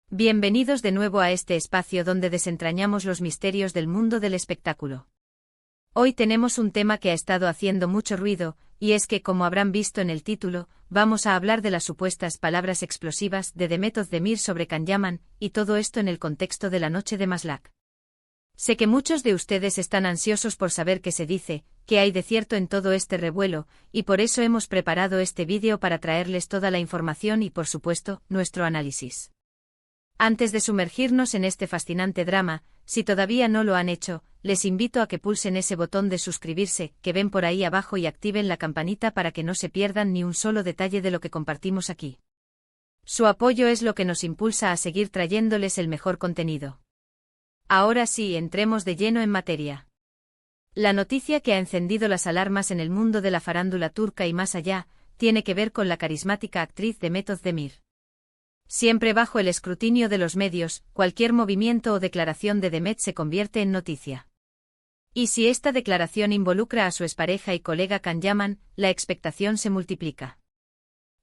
Bienvenidos de nuevo a este espacio donde desentrañamos los misterios del mundo del espectáculo. Hoy tenemos un tema que ha estado haciendo mucho ruido, y es que, como habrán visto en el título, vamos a hablar de las supuestas palabras explosivas de Demet Özdemir sobre Can Yaman, y todo esto en el contexto de la noche de Maslak. Sé que muchos de ustedes están ansiosos por saber qué se dice, qué hay de cierto en todo este revuelo, y por eso hemos preparado este vídeo para traerles toda la información y, por supuesto, nuestro análisis. Antes de sumergirnos en este fascinante drama, si todavía no lo han hecho, les invito a que pulsen ese botón de suscribirse que ven por ahí abajo y activen la campanita para que no se pierdan ni un solo detalle de lo que compartimos aquí. Su apoyo es lo que nos impulsa a seguir trayéndoles el mejor contenido. Ahora sí, entremos de lleno en materia. La noticia que ha encendido las alarmas en el mundo de la farándula turca y más allá, tiene que ver con la carismática actriz Demet Özdemir. Siempre bajo el escrutinio de los medios, cualquier movimiento o declaración de Demet se convierte en noticia. Y si esta declaración involucra a su expareja y colega Can Yaman, la expectación se multiplica.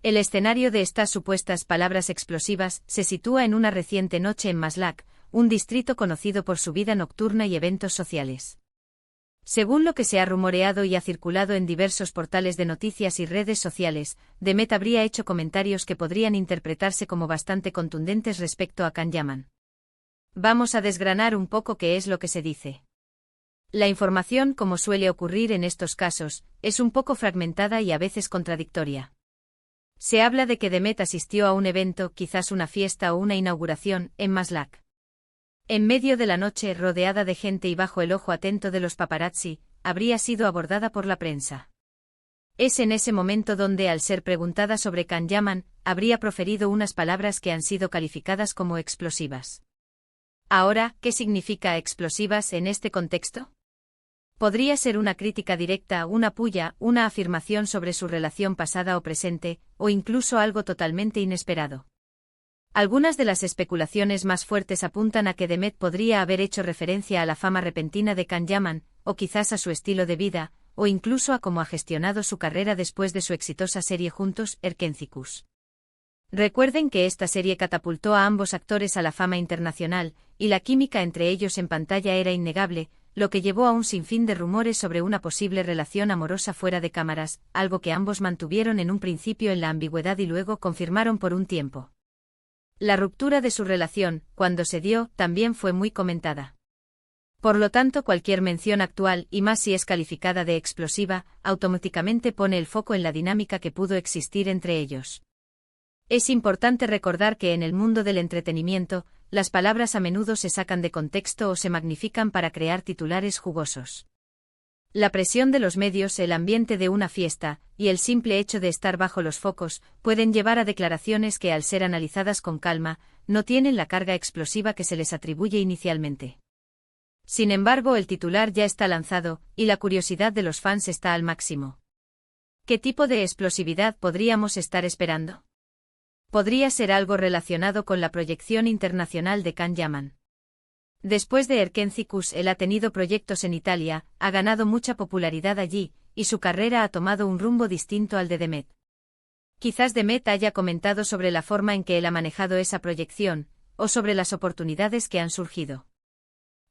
El escenario de estas supuestas palabras explosivas se sitúa en una reciente noche en Maslak, un distrito conocido por su vida nocturna y eventos sociales. Según lo que se ha rumoreado y ha circulado en diversos portales de noticias y redes sociales, Demet habría hecho comentarios que podrían interpretarse como bastante contundentes respecto a Can Yaman. Vamos a desgranar un poco qué es lo que se dice. La información, como suele ocurrir en estos casos, es un poco fragmentada y a veces contradictoria. Se habla de que Demet asistió a un evento, quizás una fiesta o una inauguración, en Maslak. En medio de la noche, rodeada de gente y bajo el ojo atento de los paparazzi, habría sido abordada por la prensa. Es en ese momento donde, al ser preguntada sobre Can Yaman, habría proferido unas palabras que han sido calificadas como explosivas. Ahora, ¿qué significa explosivas en este contexto? Podría ser una crítica directa, una pulla, una afirmación sobre su relación pasada o presente, o incluso algo totalmente inesperado. Algunas de las especulaciones más fuertes apuntan a que Demet podría haber hecho referencia a la fama repentina de Can Yaman, o quizás a su estilo de vida, o incluso a cómo ha gestionado su carrera después de su exitosa serie juntos, Erkenci. Recuerden que esta serie catapultó a ambos actores a la fama internacional, y la química entre ellos en pantalla era innegable, lo que llevó a un sinfín de rumores sobre una posible relación amorosa fuera de cámaras, algo que ambos mantuvieron en un principio en la ambigüedad y luego confirmaron por un tiempo. La ruptura de su relación, cuando se dio, también fue muy comentada. Por lo tanto, cualquier mención actual, y más si es calificada de explosiva, automáticamente pone el foco en la dinámica que pudo existir entre ellos. Es importante recordar que en el mundo del entretenimiento, las palabras a menudo se sacan de contexto o se magnifican para crear titulares jugosos. La presión de los medios, el ambiente de una fiesta, y el simple hecho de estar bajo los focos, pueden llevar a declaraciones que, al ser analizadas con calma, no tienen la carga explosiva que se les atribuye inicialmente. Sin embargo, el titular ya está lanzado, y la curiosidad de los fans está al máximo. ¿Qué tipo de explosividad podríamos estar esperando? Podría ser algo relacionado con la proyección internacional de Can Yaman. Después de Erkenci, él ha tenido proyectos en Italia, ha ganado mucha popularidad allí, y su carrera ha tomado un rumbo distinto al de Demet. Quizás Demet haya comentado sobre la forma en que él ha manejado esa proyección, o sobre las oportunidades que han surgido.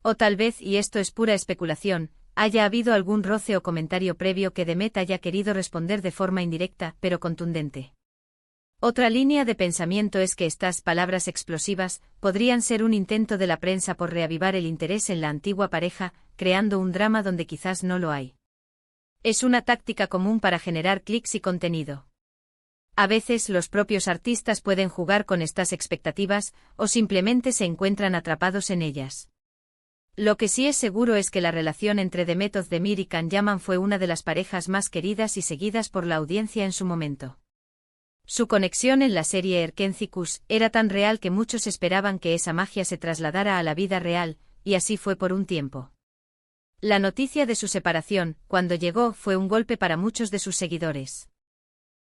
O tal vez, y esto es pura especulación, haya habido algún roce o comentario previo que Demet haya querido responder de forma indirecta, pero contundente. Otra línea de pensamiento es que estas palabras explosivas podrían ser un intento de la prensa por reavivar el interés en la antigua pareja, creando un drama donde quizás no lo hay. Es una táctica común para generar clics y contenido. A veces los propios artistas pueden jugar con estas expectativas, o simplemente se encuentran atrapados en ellas. Lo que sí es seguro es que la relación entre Demet Özdemir y Can Yaman fue una de las parejas más queridas y seguidas por la audiencia en su momento. Su conexión en la serie Erkenci era tan real que muchos esperaban que esa magia se trasladara a la vida real, y así fue por un tiempo. La noticia de su separación, cuando llegó, fue un golpe para muchos de sus seguidores.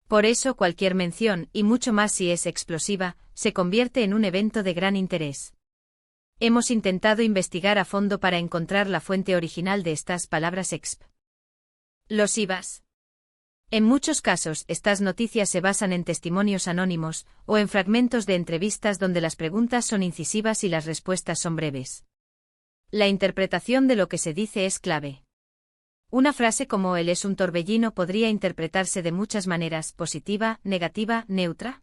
Por eso cualquier mención, y mucho más si es explosiva, se convierte en un evento de gran interés. Hemos intentado investigar a fondo para encontrar la fuente original de estas palabras explosivas. En muchos casos, estas noticias se basan en testimonios anónimos, o en fragmentos de entrevistas donde las preguntas son incisivas y las respuestas son breves. La interpretación de lo que se dice es clave. Una frase como «él es un torbellino» podría interpretarse de muchas maneras: positiva, negativa, neutra.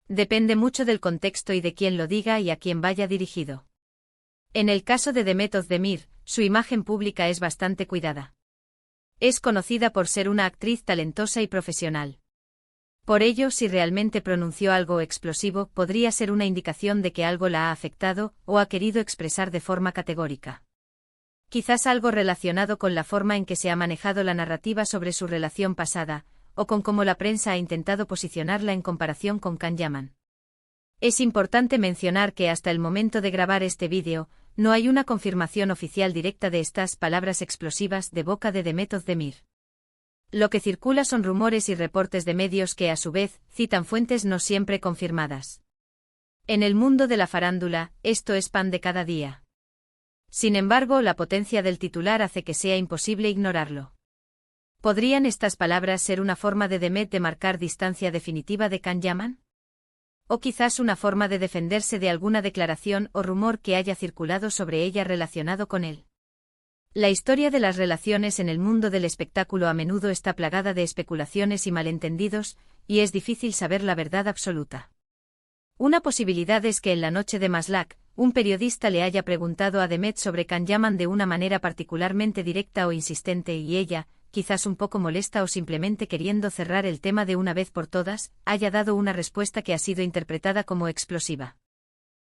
Depende mucho del contexto y de quién lo diga y a quién vaya dirigido. En el caso de Demet Özdemir, su imagen pública es bastante cuidada. Es conocida por ser una actriz talentosa y profesional. Por ello, si realmente pronunció algo explosivo, podría ser una indicación de que algo la ha afectado o ha querido expresar de forma categórica. Quizás algo relacionado con la forma en que se ha manejado la narrativa sobre su relación pasada, o con cómo la prensa ha intentado posicionarla en comparación con Can Yaman. Es importante mencionar que hasta el momento de grabar este vídeo, no hay una confirmación oficial directa de estas palabras explosivas de boca de Demet Özdemir. Lo que circula son rumores y reportes de medios que, a su vez, citan fuentes no siempre confirmadas. En el mundo de la farándula, esto es pan de cada día. Sin embargo, la potencia del titular hace que sea imposible ignorarlo. ¿Podrían estas palabras ser una forma de Demet de marcar distancia definitiva de Can Yaman? O quizás una forma de defenderse de alguna declaración o rumor que haya circulado sobre ella relacionado con él. La historia de las relaciones en el mundo del espectáculo a menudo está plagada de especulaciones y malentendidos, y es difícil saber la verdad absoluta. Una posibilidad es que en la noche de Maslak, un periodista le haya preguntado a Demet sobre Can Yaman de una manera particularmente directa o insistente y ella, quizás un poco molesta o simplemente queriendo cerrar el tema de una vez por todas, haya dado una respuesta que ha sido interpretada como explosiva.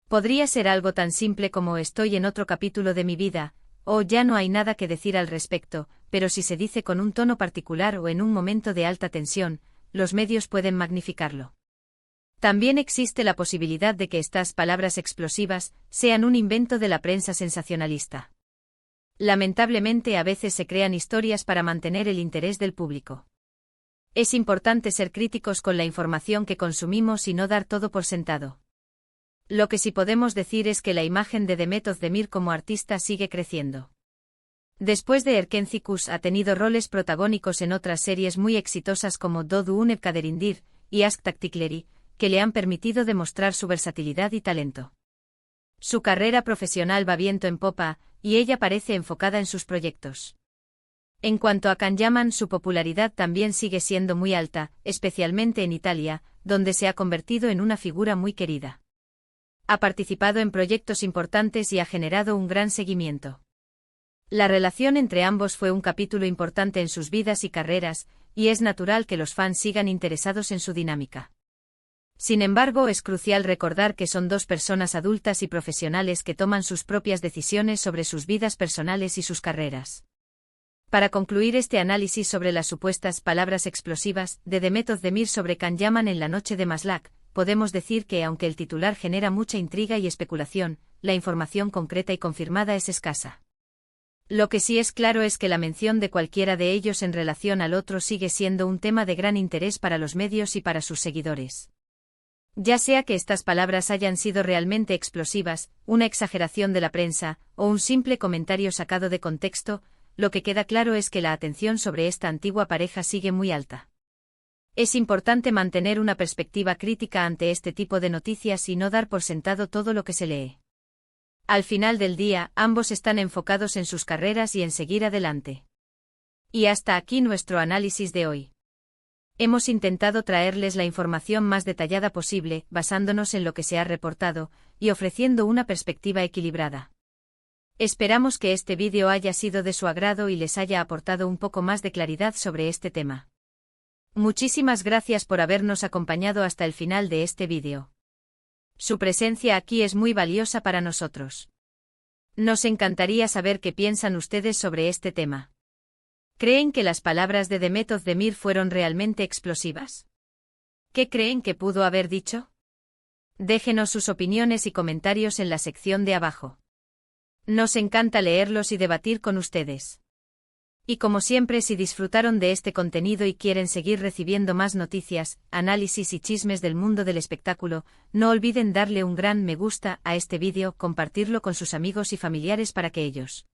Podría ser algo tan simple como «estoy en otro capítulo de mi vida», o «ya no hay nada que decir al respecto», pero si se dice con un tono particular o en un momento de alta tensión, los medios pueden magnificarlo. También existe la posibilidad de que estas palabras explosivas sean un invento de la prensa sensacionalista. Lamentablemente, a veces se crean historias para mantener el interés del público. Es importante ser críticos con la información que consumimos y no dar todo por sentado. Lo que sí podemos decir es que la imagen de Demet Özdemir como artista sigue creciendo. Después de Erkenci ha tenido roles protagónicos en otras series muy exitosas como Doğduğun Ev Kaderindir y Aşk Taktikleri, que le han permitido demostrar su versatilidad y talento. Su carrera profesional va viento en popa, y ella parece enfocada en sus proyectos. En cuanto a Can Yaman, su popularidad también sigue siendo muy alta, especialmente en Italia, donde se ha convertido en una figura muy querida. Ha participado en proyectos importantes y ha generado un gran seguimiento. La relación entre ambos fue un capítulo importante en sus vidas y carreras, y es natural que los fans sigan interesados en su dinámica. Sin embargo, es crucial recordar que son dos personas adultas y profesionales que toman sus propias decisiones sobre sus vidas personales y sus carreras. Para concluir este análisis sobre las supuestas palabras explosivas de Demet Özdemir sobre Can Yaman en la noche de Maslak, podemos decir que aunque el titular genera mucha intriga y especulación, la información concreta y confirmada es escasa. Lo que sí es claro es que la mención de cualquiera de ellos en relación al otro sigue siendo un tema de gran interés para los medios y para sus seguidores. Ya sea que estas palabras hayan sido realmente explosivas, una exageración de la prensa, o un simple comentario sacado de contexto, lo que queda claro es que la atención sobre esta antigua pareja sigue muy alta. Es importante mantener una perspectiva crítica ante este tipo de noticias y no dar por sentado todo lo que se lee. Al final del día, ambos están enfocados en sus carreras y en seguir adelante. Y hasta aquí nuestro análisis de hoy. Hemos intentado traerles la información más detallada posible, basándonos en lo que se ha reportado, y ofreciendo una perspectiva equilibrada. Esperamos que este vídeo haya sido de su agrado y les haya aportado un poco más de claridad sobre este tema. Muchísimas gracias por habernos acompañado hasta el final de este vídeo. Su presencia aquí es muy valiosa para nosotros. Nos encantaría saber qué piensan ustedes sobre este tema. ¿Creen que las palabras de Demet Özdemir fueron realmente explosivas? ¿Qué creen que pudo haber dicho? Déjenos sus opiniones y comentarios en la sección de abajo. Nos encanta leerlos y debatir con ustedes. Y como siempre, si disfrutaron de este contenido y quieren seguir recibiendo más noticias, análisis y chismes del mundo del espectáculo, no olviden darle un gran me gusta a este vídeo, compartirlo con sus amigos y familiares para que ellos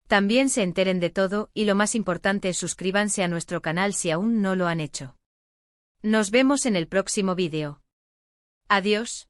También se enteren de todo y lo más importante es suscríbanse a nuestro canal si aún no lo han hecho. Nos vemos en el próximo vídeo. Adiós.